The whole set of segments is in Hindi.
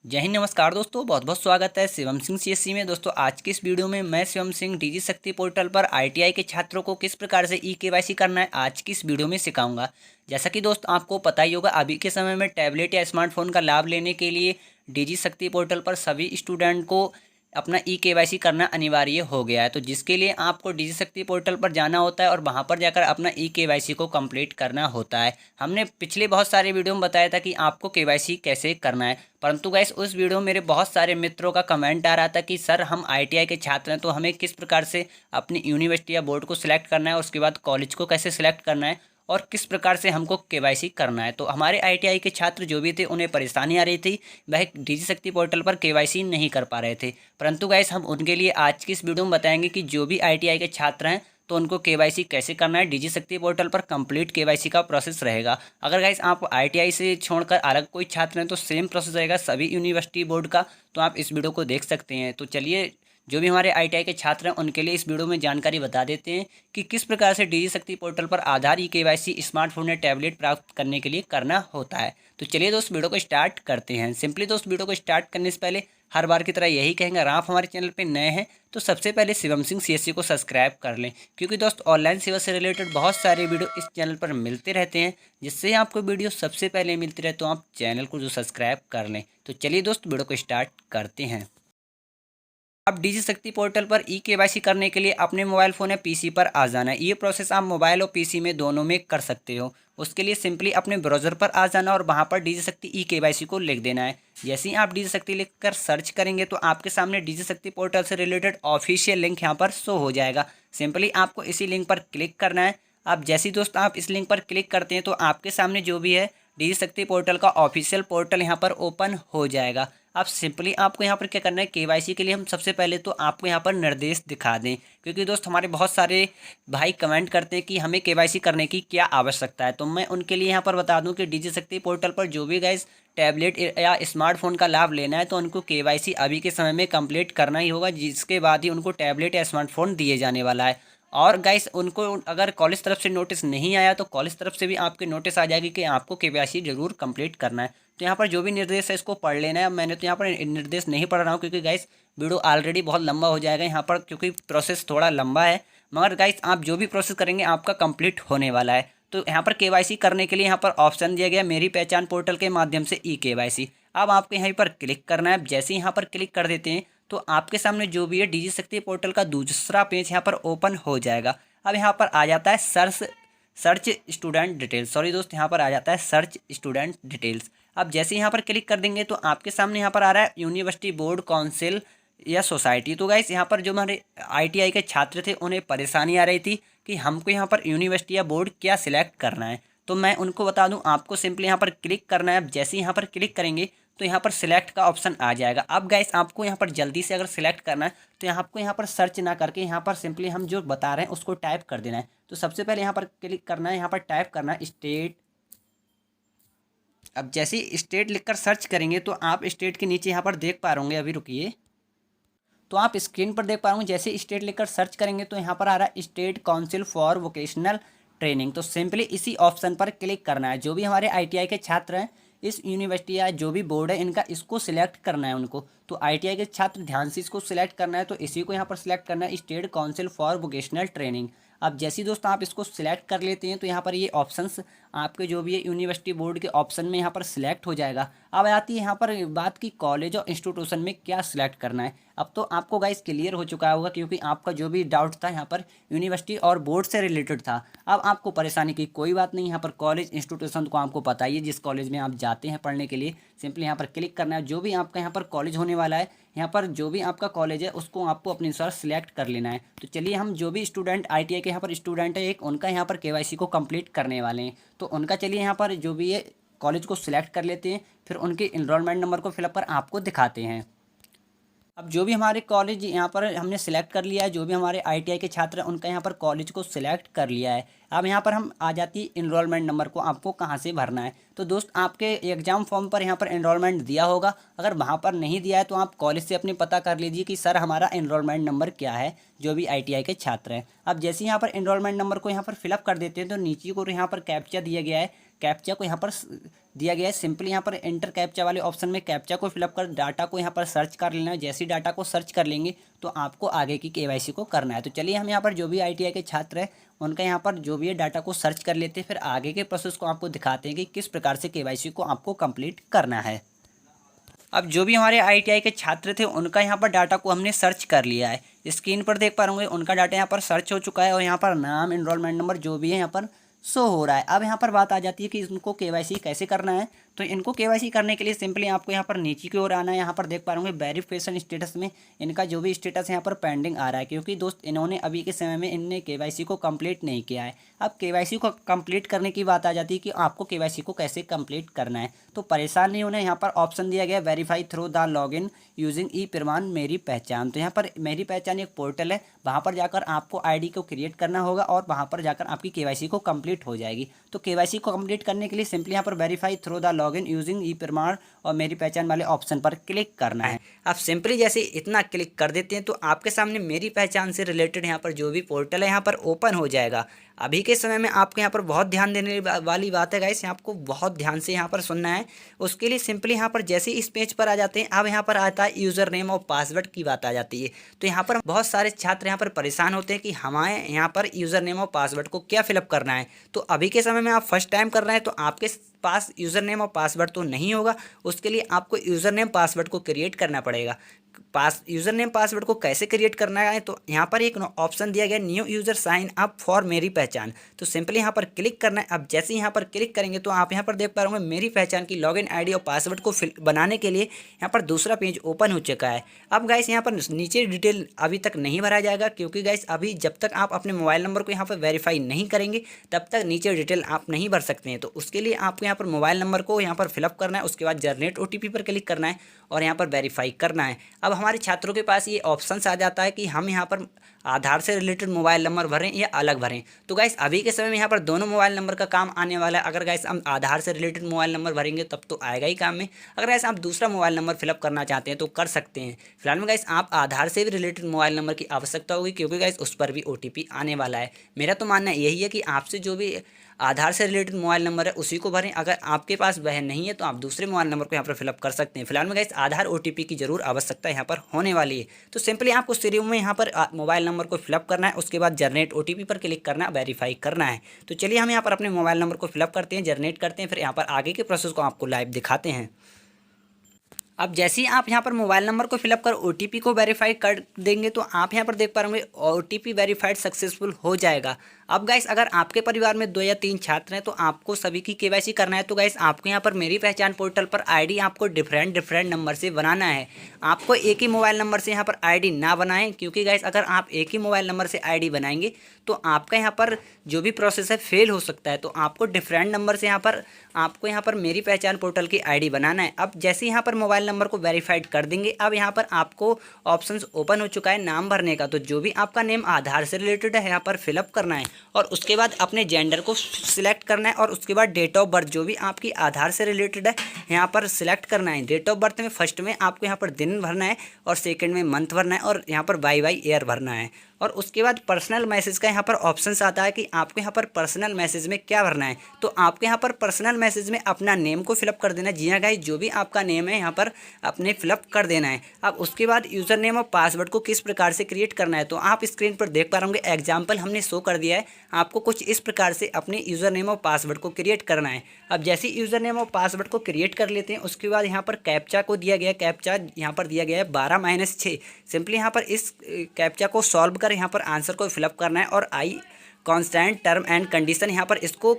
जय हिंद, नमस्कार दोस्तों। बहुत बहुत स्वागत है शिवम सिंह सीएससी में। दोस्तों आज की इस वीडियो में मैं शिवम सिंह डीजी शक्ति पोर्टल पर आईटीआई के छात्रों को किस प्रकार से ई केवाईसी करना है आज की इस वीडियो में सिखाऊंगा। जैसा कि दोस्त आपको पता ही होगा, अभी के समय में टैबलेट या स्मार्टफोन का लाभ लेने के लिए डीजी शक्ति पोर्टल पर सभी स्टूडेंट को अपना ई केवाईसी करना अनिवार्य हो गया है। तो जिसके लिए आपको डीजी शक्ति पोर्टल पर जाना होता है और वहां पर जाकर अपना ई केवाईसी को कंप्लीट करना होता है। हमने पिछले बहुत सारे वीडियो में बताया था कि आपको केवाईसी कैसे करना है, परंतु गाइस उस वीडियो में मेरे बहुत सारे मित्रों का कमेंट आ रहा था कि सर हम आईटीआई के छात्र हैं, तो हमें किस प्रकार से अपनी यूनिवर्सिटी या बोर्ड को सिलेक्ट करना है और उसके बाद कॉलेज को कैसे सिलेक्ट करना है और किस प्रकार से हमको केवाईसी करना है। तो हमारे आईटीआई के छात्र जो भी थे उन्हें परेशानी आ रही थी, वह डीजी शक्ति पोर्टल पर केवाईसी नहीं कर पा रहे थे। परंतु गाइस हम उनके लिए आज की इस वीडियो में बताएंगे कि जो भी आईटीआई के छात्र हैं तो उनको केवाईसी कैसे करना है। डीजी शक्ति पोर्टल पर कंप्लीट केवाईसी का प्रोसेस रहेगा। अगर गाइस आप आईटीआई से छोड़कर अलग कोई छात्र हैं तो सेम प्रोसेस रहेगा सभी यूनिवर्सिटी बोर्ड का, तो आप इस वीडियो को देख सकते हैं। तो चलिए जो भी हमारे आईटीआई के छात्र हैं उनके लिए इस वीडियो में जानकारी बता देते हैं कि किस प्रकार से डीजी शक्ति पोर्टल पर आधार ई केवाईसी स्मार्टफोन या टैबलेट प्राप्त करने के लिए करना होता है। तो चलिए दोस्त वीडियो को स्टार्ट करते हैं। सिंपली दोस्त वीडियो को स्टार्ट करने से पहले हर बार की तरह यही कहेंगे, अगर आप हमारे चैनल पे नए हैं तो सबसे पहले शिवम सिंह सीएससी को सब्सक्राइब कर लें, क्योंकि दोस्त ऑनलाइन सेवा से रिलेटेड बहुत सारे वीडियो इस चैनल पर मिलते रहते हैं। जिससे आपको वीडियो सबसे पहले मिलती रहे तो आप चैनल को जो सब्सक्राइब कर लें। तो चलिए दोस्त वीडियो को स्टार्ट करते हैं। अब डीजी शक्ति पोर्टल पर ई केवाईसी करने के लिए अपने मोबाइल फ़ोन या पीसी पर आ जाना है। ये प्रोसेस आप मोबाइल और पीसी में दोनों में कर सकते हो। उसके लिए सिंपली अपने ब्राउज़र पर आ जाना और वहाँ पर डीजी शक्ति ई केवाईसी को लिख देना है। जैसे ही आप डीजी शक्ति लिख कर सर्च करेंगे तो आपके सामने डीजी शक्ति पोर्टल से रिलेटेड ऑफिशियल लिंक यहाँ पर शो हो जाएगा। सिंपली आपको इसी लिंक पर क्लिक करना है। अब जैसे ही दोस्त आप इस लिंक पर क्लिक करते हैं तो आपके सामने जो भी है डीजी शक्ति पोर्टल का ऑफिशियल पोर्टल यहाँ पर ओपन हो जाएगा। अब सिंपली आपको यहाँ पर क्या करना है, केवाईसी के लिए हम सबसे पहले तो आपको यहाँ पर निर्देश दिखा दें, क्योंकि दोस्त हमारे बहुत सारे भाई कमेंट करते हैं कि हमें केवाईसी करने की क्या आवश्यकता है। तो मैं उनके लिए यहाँ पर बता दूं कि डीजी शक्ति पोर्टल पर जो भी गाइस टैबलेट या स्मार्टफोन का लाभ लेना है तो उनको केवाईसी अभी के समय में कंप्लीट करना ही होगा, जिसके बाद ही उनको टैबलेट या स्मार्टफोन दिए जाने वाला है। और गाइस उनको अगर कॉलेज तरफ से नोटिस नहीं आया तो कॉलेज तरफ से भी आपके नोटिस आ जाएगी कि आपको केवाईसी जरूर कंप्लीट करना है। तो यहाँ पर जो भी निर्देश है इसको पढ़ लेना है। मैंने तो यहाँ पर निर्देश नहीं पढ़ रहा हूँ, क्योंकि गाइस वीडियो ऑलरेडी बहुत लंबा हो जाएगा यहाँ पर, क्योंकि प्रोसेस थोड़ा लंबा है। मगर गाइस आप जो भी प्रोसेस करेंगे आपका कंप्लीट होने वाला है। तो यहाँ पर केवाईसी करने के लिए यहाँ पर ऑप्शन दिया गया मेरी पहचान पोर्टल के माध्यम से ई केवाईसी। अब आपको यहाँ पर क्लिक करना है। जैसे ही यहाँ पर क्लिक कर देते हैं तो आपके सामने जो भी है डीजी शक्ति पोर्टल का दूसरा पेज यहाँ पर ओपन हो जाएगा। अब यहाँ पर आ जाता है सर्च स्टूडेंट डिटेल्स। सॉरी दोस्त, यहाँ पर आ जाता है सर्च स्टूडेंट डिटेल्स। अब जैसे यहाँ पर क्लिक कर देंगे तो आपके सामने यहाँ पर आ रहा है यूनिवर्सिटी बोर्ड काउंसिल या सोसाइटी। तो गाइस यहाँ पर जो हमारे आईटीआई के छात्र थे उन्हें परेशानी आ रही थी कि हमको यहाँ पर यूनिवर्सिटी या बोर्ड क्या सिलेक्ट करना है। तो मैं उनको बता दूं, आपको सिंपली यहाँ पर क्लिक करना है। अब जैसे यहाँ पर क्लिक करेंगे तो यहाँ पर सिलेक्ट का ऑप्शन आ जाएगा। अब गाइस आपको यहाँ पर जल्दी से अगर सिलेक्ट करना है तो यहाँ आपको यहाँ पर सर्च ना करके यहाँ पर सिंपली हम जो बता रहे हैं उसको टाइप कर देना है। तो सबसे पहले यहाँ पर क्लिक करना है, यहाँ पर टाइप करना है स्टेट। अब जैसे ही स्टेट लिखकर सर्च करेंगे तो आप स्टेट के नीचे यहाँ पर देख पा रहे होंगे, अभी रुकिए, तो आप स्क्रीन पर देख पा रहे होंगे जैसे स्टेट लिखकर सर्च करेंगे तो यहाँ पर आ रहा है state council for vocational training. तो सिंपली इसी ऑप्शन पर क्लिक करना है। जो भी हमारे आईटीआई के छात्र हैं, इस यूनिवर्सिटी या जो भी बोर्ड है इनका इसको सिलेक्ट करना है उनको। तो आईटीआई के छात्र ध्यान से इसको सिलेक्ट करना है। तो इसी को यहाँ पर सिलेक्ट करना है, state council for vocational training. अब जैसे ही दोस्त आप इसको सिलेक्ट कर लेते हैं तो यहाँ पर ये ऑप्शंस आपके जो भी है यूनिवर्सिटी बोर्ड के ऑप्शन में यहाँ पर सिलेक्ट हो जाएगा। अब आती है यहाँ पर बात की कॉलेज और इंस्टीट्यूशन में क्या सिलेक्ट करना है। अब तो आपको गाइस क्लियर हो चुका होगा, क्योंकि आपका जो भी डाउट था यहाँ पर यूनिवर्सिटी और बोर्ड से रिलेटेड था। अब आपको परेशानी की कोई बात नहीं। यहाँ पर कॉलेज इंस्टीट्यूशन को आपको पता ही है, जिस कॉलेज में आप जाते हैं पढ़ने के लिए सिंपली यहाँ पर क्लिक करना है। जो भी आपका यहाँ पर कॉलेज होने वाला है, यहाँ पर जो भी आपका कॉलेज है उसको आपको अपने अनुसार सिलेक्ट कर लेना है। तो चलिए हम जो भी स्टूडेंट आईटीआई के यहाँ पर स्टूडेंट है एक, उनका यहाँ पर केवाईसी को कंप्लीट करने वाले हैं। तो उनका चलिए यहाँ पर जो भी है कॉलेज को सिलेक्ट कर लेते हैं, फिर उनके इनरोलमेंट नंबर को फिलअप कर आपको दिखाते हैं। अब जो भी हमारे कॉलेज यहाँ पर हमने सिलेक्ट कर लिया है, जो भी हमारे आईटीआई के छात्र हैं उनका यहाँ पर कॉलेज को सिलेक्ट कर लिया है। अब यहाँ पर हम आ जाती है इनरोलमेंट नंबर को आपको कहाँ से भरना है। तो दोस्त आपके एग्जाम फॉर्म पर यहाँ पर इनरोलमेंट दिया होगा, अगर वहाँ पर नहीं दिया है तो आप कॉलेज से अपने पता कर लीजिए कि सर हमारा इनरोलमेंट नंबर क्या है, जो भी आईटीआई के छात्र हैं। अब जैसे यहाँ पर इनरोलमेंट नंबर को यहाँ पर फिलअप कर देते हैं तो नीचे को यहाँ पर कैप्चा दिया गया है, कैप्चा को यहाँ पर दिया गया है। सिंपली यहाँ पर एंटर कैप्चा वाले ऑप्शन में कैप्चा को फिलअप कर डाटा को यहाँ पर सर्च कर लेना है। जैसे ही डाटा को सर्च कर लेंगे तो आपको आगे की केवाईसी को करना है। तो चलिए हम यहाँ पर जो भी आईटीआई के छात्र हैं उनका यहाँ पर जो भी है डाटा को सर्च कर लेते हैं, फिर आगे के प्रोसेस को आपको दिखाते हैं कि किस प्रकार से केवाईसी को आपको कंप्लीट करना है। अब जो भी हमारे आईटीआई के छात्र थे उनका यहाँ पर डाटा को हमने सर्च कर लिया है। स्क्रीन पर देख पा रहे होंगे उनका डाटा यहाँ पर सर्च हो चुका है और यहाँ पर नाम, एनरोलमेंट नंबर जो भी है यहाँ पर शो हो रहा है। अब यहाँ पर बात आ जाती है कि इनको केवाईसी कैसे करना है। तो इनको केवाईसी करने के लिए सिंपली आपको यहाँ पर नीचे की ओर आना है। यहाँ पर देख पा रहे होंगे वेरिफिकेशन स्टेटस में इनका जो भी स्टेटस है यहाँ पर पेंडिंग आ रहा है, क्योंकि दोस्त इन्होंने अभी के समय में इनने केवाईसी को कंप्लीट नहीं किया है। अब केवाईसी को कंप्लीट करने की बात आ जाती है कि आपको केवाईसी को कैसे कंप्लीट करना है। तो परेशान नहीं होना, यहाँ पर ऑप्शन दिया गया verify through the login using e Pramaan मेरी पहचान। तो यहाँ पर मेरी पहचान एक पोर्टल है, वहाँ पर जाकर आपको आईडी को क्रिएट करना होगा और वहाँ पर जाकर आपकी केवाईसी को कंप्लीट हो जाएगी। तो केवाईसी को कंप्लीट करने के लिए सिंपली यहाँ पर verify through the login using e Pramaan और मेरी पहचान वाले ऑप्शन पर क्लिक करना है। आप सिंपली जैसे इतना क्लिक कर देते हैं तो आपके सामने मेरी पहचान से रिलेटेड यहाँ पर जो भी पोर्टल है यहाँ पर ओपन हो जाएगा। अभी के समय में आपको यहाँ पर बहुत ध्यान देने वाली बात है गाइस, आपको बहुत ध्यान से यहाँ पर सुनना है। उसके लिए सिंपली यहाँ पर जैसे इस पेज पर आ जाते हैं, अब यहाँ पर आता है यूज़र नेम और पासवर्ड की बात आ जाती है। तो यहाँ पर बहुत सारे छात्र यहाँ पर परेशान होते हैं कि हमारे यहाँ पर यूज़र नेम और पासवर्ड को क्या फिलअप करना है। तो अभी के समय में आप फर्स्ट टाइम कर रहे हैं तो आपके पास यूज़र नेम और पासवर्ड तो नहीं होगा। उसके लिए आपको यूज़र नेम पासवर्ड को क्रिएट करना पड़ेगा। यूज़र नेम पासवर्ड को कैसे क्रिएट करना है, तो यहाँ पर एक ऑप्शन दिया गया new user sign up for मेरी पहचान। तो सिंपली यहाँ पर क्लिक करना है। अब जैसे यहाँ पर क्लिक करेंगे तो आप यहाँ पर देख पा रहे होंगे मेरी पहचान की लॉगिन आईडी और पासवर्ड को बनाने के लिए यहाँ पर दूसरा पेज ओपन हो चुका है। अब गाइस यहाँ पर नीचे डिटेल अभी तक नहीं भरा जाएगा, क्योंकि गाइस अभी जब तक आप अपने मोबाइल नंबर को यहाँ पर वेरीफाई नहीं करेंगे तब तक नीचे डिटेल आप नहीं भर सकते हैं। तो उसके लिए आपको यहाँ पर मोबाइल नंबर को यहाँ पर फिलअप करना है, उसके बाद जनरेट ओटीपी पर क्लिक करना है और यहाँ पर वेरीफाई करना है। अब हमारे छात्रों के पास ये ऑप्शंस आ जाता है कि हम यहाँ पर आधार से रिलेटेड मोबाइल नंबर भरें या अलग भरें। तो गाइस अभी के समय में यहाँ पर दोनों मोबाइल नंबर का काम आने वाला है। अगर गाइस हम आधार से रिलेटेड मोबाइल नंबर भरेंगे तब तो आएगा ही काम में। अगर गाइस आप दूसरा मोबाइल नंबर फिलअप करना चाहते हैं तो कर सकते हैं। फिलहाल में गाइस आप आधार से भी रिलेटेड मोबाइल नंबर की आवश्यकता होगी, क्योंकि गाइस उस पर भी ओटीपी आने वाला है। मेरा तो मानना यही है कि आपसे जो भी आधार से रिलेटेड मोबाइल नंबर है उसी को भरें। अगर आपके पास वह नहीं है तो आप दूसरे मोबाइल नंबर को यहाँ पर फिलअप कर सकते हैं। फिलहाल में गाइस आधार ओटीपी की जरूर आवश्यकता यहाँ पर होने वाली है। तो सिंपली आपको शुरू में यहाँ पर मोबाइल नंबर को फिलअप करना है, उसके बाद जनरेट ओटीपी पर क्लिक करना है, वेरीफाई करना है। तो चलिए हम यहाँ पर अपने मोबाइल नंबर को फिलअप करते हैं, जनरेट करते हैं, फिर यहाँ पर आगे के प्रोसेस को आपको लाइव दिखाते हैं। अब जैसे ही आप यहाँ पर मोबाइल नंबर को फिलअप कर ओटीपी को वेरीफाई कर देंगे तो आप यहाँ पर देख पा रहे होंगे ओटीपी वेरीफाइड सक्सेसफुल हो जाएगा। अब गाइस अगर आपके परिवार में 2 या 3 छात्र हैं तो आपको सभी की केवाईसी करना है। तो गाइस आपको यहाँ पर मेरी पहचान पोर्टल पर आईडी आपको डिफरेंट नंबर से बनाना है। आपको एक ही मोबाइल नंबर से यहाँ पर आईडी ना बनाएं, क्योंकि गाइस अगर आप एक ही मोबाइल नंबर से आईडी बनाएंगे तो आपका यहाँ पर जो भी प्रोसेस है फेल हो सकता है। तो आपको डिफरेंट नंबर से यहाँ पर मेरी पहचान पोर्टल की आईडी बनाना है। अब जैसे यहाँ पर मोबाइल नंबर को वेरीफाइड कर देंगे, अब यहाँ पर आपको ऑप्शंस ओपन हो चुका है नाम भरने का। तो जो भी आपका नेम आधार से रिलेटेड है यहाँ पर फिलअप करना है और उसके बाद अपने जेंडर को सिलेक्ट करना है और उसके बाद डेट ऑफ बर्थ जो भी आपकी आधार से रिलेटेड है यहाँ पर सिलेक्ट करना है। डेट ऑफ बर्थ में फर्स्ट में आपको यहाँ पर दिन भरना है और सेकंड में मंथ भरना है और यहाँ पर बाई ईयर भरना है। और उसके बाद पर्सनल मैसेज का यहाँ पर ऑप्शंस आता है कि आपको यहाँ पर पर्सनल मैसेज में क्या भरना है। तो आपको यहाँ पर पर्सनल मैसेज में अपना नेम को फिलअप कर देना है। जी हाँ गाइस, जो भी आपका नेम है यहाँ पर अपने फिलअप कर देना है। अब उसके बाद यूज़र नेम और पासवर्ड को किस प्रकार से क्रिएट करना है, तो आप स्क्रीन पर देख पा रहे होंगे एग्जाम्पल हमने शो कर दिया है। आपको कुछ इस प्रकार से अपने यूज़र नेम और पासवर्ड को क्रिएट करना है। अब जैसे यूज़र नेम और पासवर्ड को क्रिएट कर लेते हैं उसके बाद यहाँ पर कैप्चा को दिया गया, कैप्चा यहाँ पर दिया गया है 12-6। सिंपली यहाँ पर इस कैप्चा को सॉल्व कर यहाँ पर आंसर को फिलअप करना है और आई कांस्टेंट टर्म एंड कंडीशन यहाँ पर इसको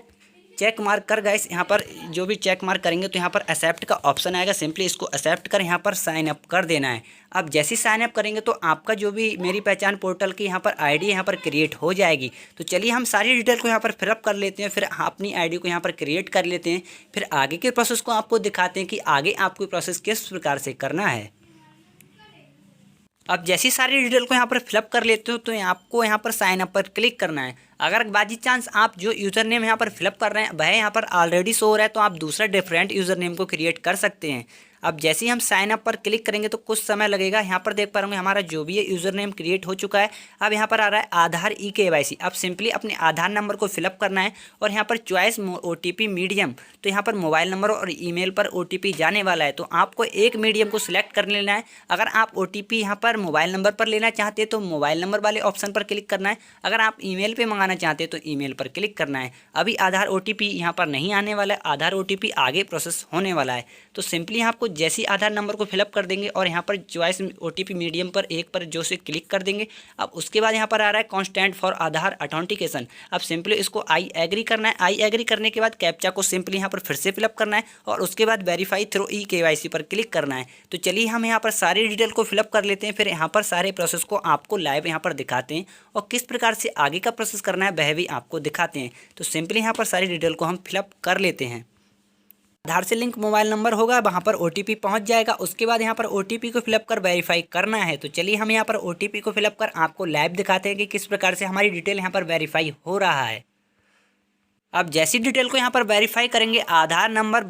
चेक मार्क कर गाइस यहाँ पर जो भी चेक मार्क करेंगे तो यहाँ पर एक्सेप्ट का ऑप्शन आएगा। सिंपली इसको एक्सेप्ट कर यहाँ पर साइन अप कर देना है। अब जैसे साइन अप करेंगे तो आपका जो भी मेरी पहचान पोर्टल की यहाँ पर आईडी यहाँ पर क्रिएट हो जाएगी। तो चलिए हम सारी डिटेल को यहाँ पर फिलअप कर लेते हैं, फिर अपनी आईडी को यहाँ पर क्रिएट कर लेते हैं, फिर आगे के प्रोसेस को आपको दिखाते हैं कि आगे आपको प्रोसेस किस प्रकार से करना है। अब जैसी सारी डिटेल को यहाँ पर फिलअप कर लेते हो तो आपको यहाँ पर साइन अप पर क्लिक करना है। अगर बाजी चांस आप जो यूज़र नेम यहाँ पर फिलअप कर रहे हैं वह यहाँ पर ऑलरेडी शो हो रहा है तो आप दूसरा डिफरेंट यूज़र नेम को क्रिएट कर सकते हैं। अब जैसे ही हम साइन अप पर क्लिक करेंगे तो कुछ समय लगेगा। यहाँ पर देख पा रहे होंगे हमारा जो भी है यूज़र नेम क्रिएट हो चुका है। अब यहाँ पर आ रहा है आधार eKYC। अब सिंपली अपने आधार नंबर को फिलअप करना है और यहाँ पर चॉइस OTP मीडियम, तो यहाँ पर मोबाइल नंबर और ईमेल पर OTP जाने वाला है, तो आपको एक मीडियम को सिलेक्ट कर लेना है। अगर आप OTP यहाँ पर मोबाइल नंबर पर लेना चाहते हैं तो मोबाइल नंबर वाले ऑप्शन पर क्लिक करना है। अगर आप ईमेल पे मंगाना चाहते हैं तो ईमेल पर क्लिक करना है। अभी आधार OTP यहाँ पर नहीं आने वाला है, आधार OTP आगे प्रोसेस होने वाला है। तो सिंपली आपको जैसे ही आधार नंबर को फिलअप कर देंगे और यहाँ पर चॉइस OTP मीडियम पर एक पर जो से क्लिक कर देंगे। अब उसके बाद यहाँ पर आ रहा है कॉन्स्टेंट फॉर आधार ऑथेंटिकेशन। अब सिंपली इसको आई एग्री करना है। आई एग्री करने के बाद कैप्चा को सिंपली यहाँ पर फिर से फिलअप करना है और उसके बाद वेरीफाई थ्रू eKYC पर क्लिक करना है। तो चलिए हम यहाँ पर सारी डिटेल को फिलअप कर लेते हैं, फिर यहाँ पर सारे प्रोसेस को आपको लाइव यहाँ पर दिखाते हैं और किस प्रकार से आगे का प्रोसेस करना है वह भी आपको दिखाते हैं। तो सिंपली यहाँ पर सारी डिटेल को हम फिलअप कर लेते हैं। आधार से लिंक मोबाइल नंबर होगा, वहाँ पर OTP पहुँच जाएगा। उसके बाद यहाँ पर OTP को फिलअप कर वेरीफाई करना है। तो चलिए हम यहाँ पर OTP को फिलअप कर आपको लाइव दिखाते हैं कि किस प्रकार से हमारी डिटेल यहाँ पर वेरीफाई हो रहा है। अब जैसी डिटेल को यहाँ पर वेरीफाई करेंगे, आधार नंबर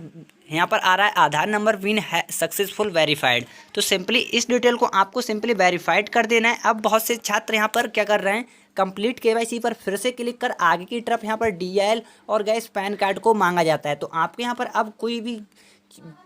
यहाँ पर आ रहा है आधार नंबर विन है सक्सेसफुल वेरीफाइड। तो सिंपली इस डिटेल को आपको सिंपली वेरीफाइड कर देना है। अब बहुत से छात्र यहाँ पर क्या कर रहे हैं, कंप्लीट KYC पर फिर से क्लिक कर आगे की तरफ यहाँ पर DL और गैस पैन कार्ड को मांगा जाता है। तो आपके यहाँ पर अब कोई भी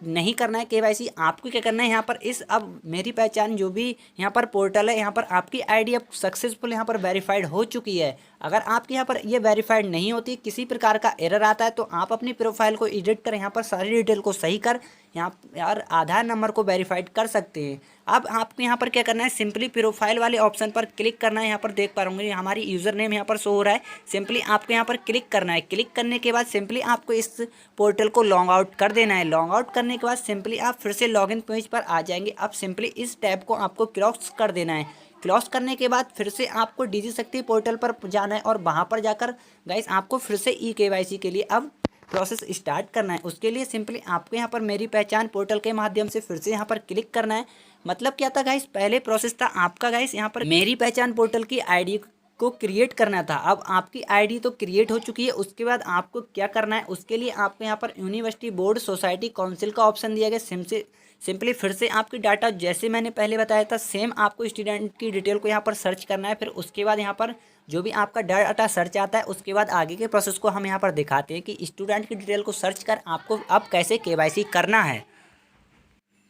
नहीं करना है KYC, आपको क्या करना है यहाँ पर इस अब मेरी पहचान जो भी यहाँ पर पोर्टल है, यहाँ पर आपकी ID अब सक्सेसफुल यहाँ पर वेरीफाइड हो चुकी है। अगर आपके यहाँ पर ये वेरीफाइड नहीं होती, किसी प्रकार का एरर आता है, तो आप अपनी प्रोफाइल को एडिट कर यहाँ पर सारी डिटेल को सही कर यहाँ यार आधार नंबर को वेरीफाइड कर सकते हैं। अब आपको यहाँ पर क्या करना है, सिंपली प्रोफाइल वाले ऑप्शन पर क्लिक करना है। यहाँ पर देख पा रहे होंगे हमारी यूज़र नेम यहाँ पर शो हो रहा है। सिंपली आपको यहाँ पर क्लिक करना है। क्लिक करने के बाद सिंपली आपको इस पोर्टल को लॉग आउट कर देना है। लॉग आउट करने के बाद सिंपली आप फिर से लॉगिन पेज पर आ जाएंगे। अब सिंपली इस टैब को आपको क्लोज कर देना है। क्लोज करने के बाद फिर से आपको डिजी शक्ति पोर्टल पर जाना है और वहाँ पर जाकर गाइस आपको फिर से eKYC के लिए अब प्रोसेस स्टार्ट करना है। उसके लिए सिंपली आपको यहाँ पर मेरी पहचान पोर्टल के माध्यम से फिर से यहाँ पर क्लिक करना है। मतलब क्या था गाइस, पहले प्रोसेस था आपका गाइस यहाँ पर मेरी पहचान पोर्टल की ID को क्रिएट करना था। अब आपकी ID तो क्रिएट हो चुकी है। उसके बाद आपको क्या करना है, उसके लिए आपको यहाँ पर यूनिवर्सिटी बोर्ड सोसाइटी काउंसिल का ऑप्शन दिया गया। सिंपली फिर से आपकी डाटा जैसे मैंने पहले बताया था सेम आपको स्टूडेंट की डिटेल को यहाँ पर सर्च करना है। फिर उसके बाद यहाँ पर जो भी आपका डाटा सर्च आता है उसके बाद आगे के प्रोसेस को हम यहाँ पर दिखाते हैं कि स्टूडेंट की डिटेल को सर्च कर आपको अब कैसे KYC करना है।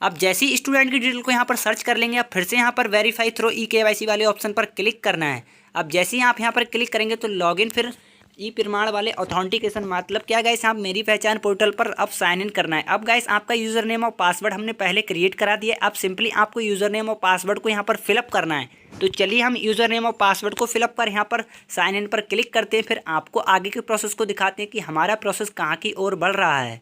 अब जैसे ही स्टूडेंट की डिटेल को यहाँ पर सर्च कर लेंगे, अब फिर से यहाँ पर वेरीफाई थ्रू eKYC वाले ऑप्शन पर क्लिक करना है। अब जैसे ही आप यहाँ पर क्लिक करेंगे तो लॉगिन फिर प्रमाण वाले ऑथेंटिकेशन, मतलब क्या गाइस, आप मेरी पहचान पोर्टल पर अब साइन इन करना है। अब गाइस आपका यूज़र नेम और पासवर्ड हमने पहले क्रिएट करा दिया। अब सिंपली आपको यूज़र नेम और पासवर्ड को यहाँ पर फिलअप करना है। तो चलिए हम यूज़र नेम और पासवर्ड को फिलअप कर यहाँ पर साइन इन पर क्लिक करते हैं। फिर आपको आगे के प्रोसेस को दिखाते हैं कि हमारा प्रोसेस कहाँ की ओर बढ़ रहा है।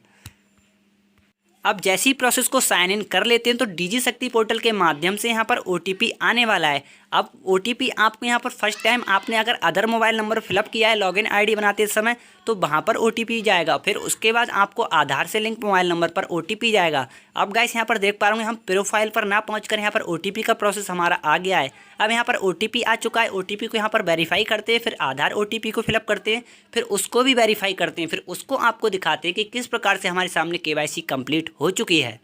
अब जैसे ही प्रोसेस को साइन इन कर लेते हैं तो डिजी शक्ति पोर्टल के माध्यम से यहाँ पर OTP आने वाला है। अब OTP आपको यहाँ पर फर्स्ट टाइम आपने अगर अदर मोबाइल नंबर फिलअप किया है लॉगिन ID बनाते समय तो वहाँ पर OTP जाएगा। फिर उसके बाद आपको आधार से लिंक मोबाइल नंबर पर OTP जाएगा। अब गाइस यहाँ पर देख पा रहे होंगे हम प्रोफाइल पर ना पहुँचकर यहाँ पर OTP का प्रोसेस हमारा आ गया है। अब यहाँ पर OTP आ चुका है। OTP को यहाँ पर वेरीफाई करते हैं, फिर आधार OTP को फिलअप करते हैं, फिर उसको भी वेरीफाई करते हैं, फिर उसको आपको दिखाते हैं कि किस प्रकार से हमारे सामने KYC कंप्लीट हो चुकी है।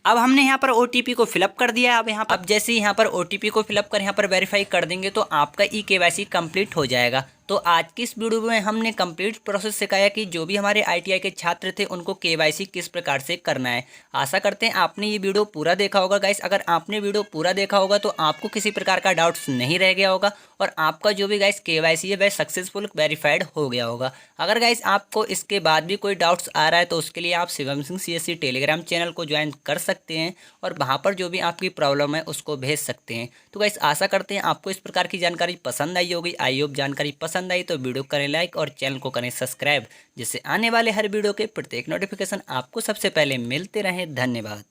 अब हमने यहाँ पर OTP को फिलअप कर दिया है। अब जैसे ही यहाँ पर OTP को फिलअप कर यहाँ पर वेरीफाई कर देंगे तो आपका eKYC कंप्लीट हो जाएगा। तो आज की इस वीडियो में हमने कंप्लीट प्रोसेस सिखाया कि जो भी हमारे ITI के छात्र थे उनको KYC किस प्रकार से करना है। आशा करते हैं आपने ये वीडियो पूरा देखा होगा गाइस। अगर आपने वीडियो पूरा देखा होगा तो आपको किसी प्रकार का डाउट्स नहीं रह गया होगा और आपका जो भी गाइस KYC है वह सक्सेसफुल वेरीफाइड हो गया होगा। अगर गाइस आपको इसके बाद भी कोई डाउट्स आ रहा है तो उसके लिए आप Shivam Singh CSC Telegram channel को ज्वाइन कर सकते हैं और वहाँ पर जो भी आपकी प्रॉब्लम है उसको भेज सकते हैं। तो गाइस आशा करते हैं आपको इस प्रकार की जानकारी पसंद आई होगी। आई होप जानकारी पसंद आई तो वीडियो करें लाइक और चैनल को करें सब्सक्राइब, जिससे आने वाले हर वीडियो के प्रत्येक नोटिफिकेशन आपको सबसे पहले मिलते रहें। धन्यवाद।